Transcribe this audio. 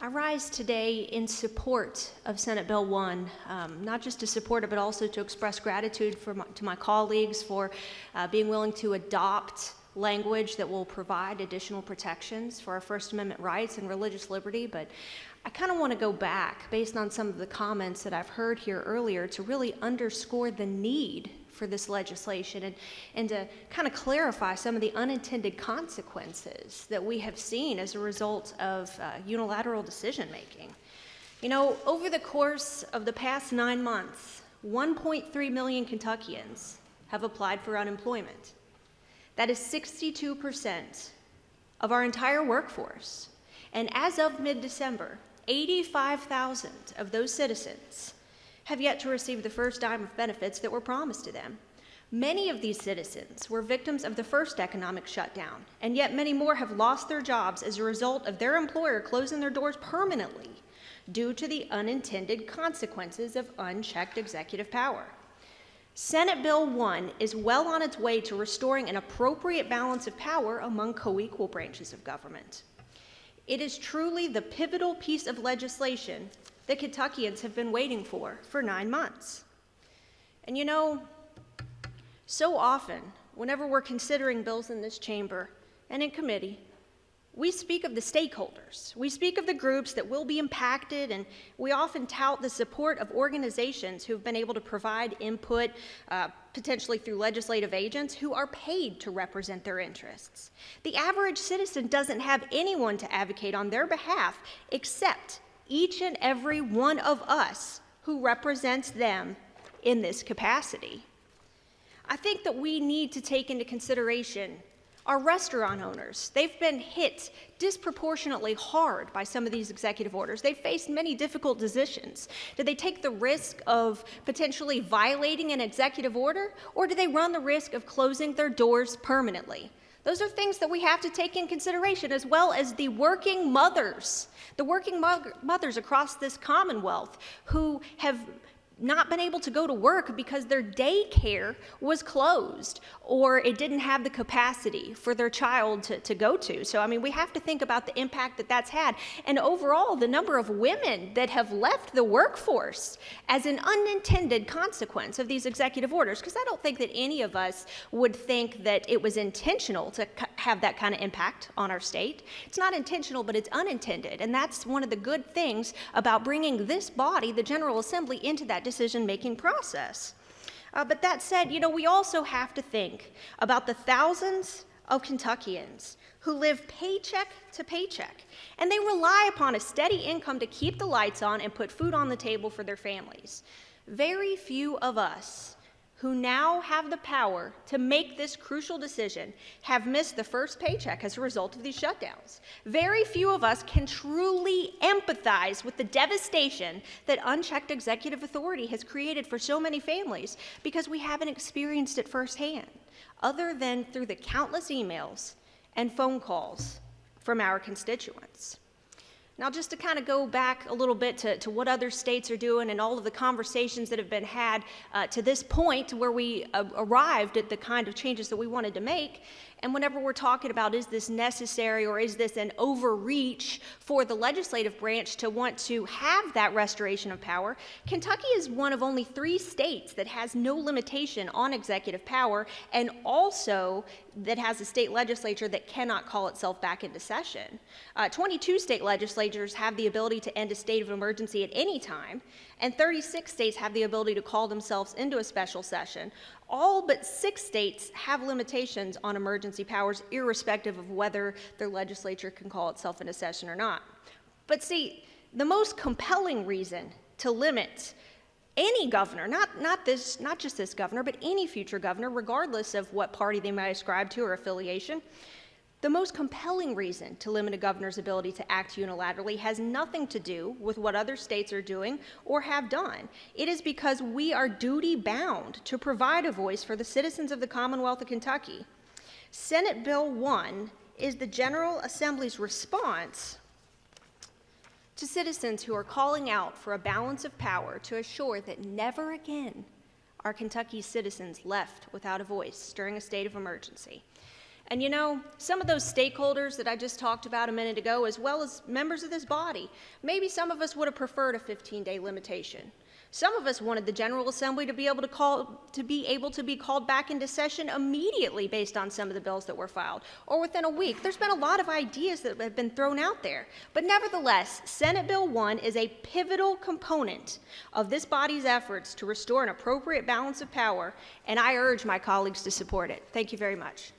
I rise today in support of Senate Bill 1, not just to support it, but also to express gratitude to my colleagues for being willing to adopt language that will provide additional protections for our First Amendment rights and religious liberty. But I kind of want to go back, based on some of the comments that I've heard here earlier, to really underscore the need for this legislation and to kind of clarify some of the unintended consequences that we have seen as a result of unilateral decision making. You know, over the course of the past 9 months, 1.3 million Kentuckians have applied for unemployment. That is 62% of our entire workforce. And as of mid-December, 85,000 of those citizens have yet to receive the first dime of benefits that were promised to them. Many of these citizens were victims of the first economic shutdown, and yet many more have lost their jobs as a result of their employer closing their doors permanently due to the unintended consequences of unchecked executive power. Senate Bill 1 is well on its way to restoring an appropriate balance of power among co-equal branches of government. It is truly the pivotal piece of legislation that Kentuckians have been waiting for 9 months. And you know, so often, whenever we're considering bills in this chamber and in committee, we speak of the stakeholders. We speak of the groups that will be impacted, and we often tout the support of organizations who have been able to provide input, potentially through legislative agents who are paid to represent their interests. The average citizen doesn't have anyone to advocate on their behalf except each and every one of us who represents them in this capacity. I think that we need to take into consideration our restaurant owners. They've been hit disproportionately hard by some of these executive orders. They've faced many difficult decisions. Do they take the risk of potentially violating an executive order, or do they run the risk of closing their doors permanently? Those are things that we have to take in consideration, as well as the working mothers across this Commonwealth who have not been able to go to work because their daycare was closed or it didn't have the capacity for their child to go to. So, I mean, we have to think about the impact that that's had. And overall, the number of women that have left the workforce as an unintended consequence of these executive orders, because I don't think that any of us would think that it was intentional to have that kind of impact on our state. It's not intentional, but it's unintended. And that's one of the good things about bringing this body, the General Assembly, into that decision-making process. But that said, you know, we also have to think about the thousands of Kentuckians who live paycheck to paycheck, and they rely upon a steady income to keep the lights on and put food on the table for their families. Very few of us who now have the power to make this crucial decision have missed the first paycheck as a result of these shutdowns. Very few of us can truly empathize with the devastation that unchecked executive authority has created for so many families because we haven't experienced it firsthand, other than through the countless emails and phone calls from our constituents. Now, just to kind of go back a little bit to what other states are doing and all of the conversations that have been had to this point where we arrived at the kind of changes that we wanted to make. And whenever we're talking about, is this necessary or is this an overreach for the legislative branch to want to have that restoration of power, Kentucky is one of only 3 states that has no limitation on executive power, and also that has a state legislature that cannot call itself back into session. 22 state legislatures have the ability to end a state of emergency at any time, and 36 states have the ability to call themselves into a special session. All but 6 states have limitations on emergency powers, irrespective of whether their legislature can call itself into session or not. But see, the most compelling reason to limit any governor, not just this governor, but any future governor, regardless of what party they might ascribe to or affiliation, the most compelling reason to limit a governor's ability to act unilaterally has nothing to do with what other states are doing or have done. It is because we are duty-bound to provide a voice for the citizens of the Commonwealth of Kentucky. Senate Bill 1 is the General Assembly's response to citizens who are calling out for a balance of power to assure that never again are Kentucky's citizens left without a voice during a state of emergency. And you know, some of those stakeholders that I just talked about a minute ago, as well as members of this body, maybe some of us would have preferred a 15-day limitation. Some of us wanted the General Assembly to be able to be called back into session immediately based on some of the bills that were filed, or within a week. There's been a lot of ideas that have been thrown out there. But nevertheless, Senate Bill 1 is a pivotal component of this body's efforts to restore an appropriate balance of power, and I urge my colleagues to support it. Thank you very much.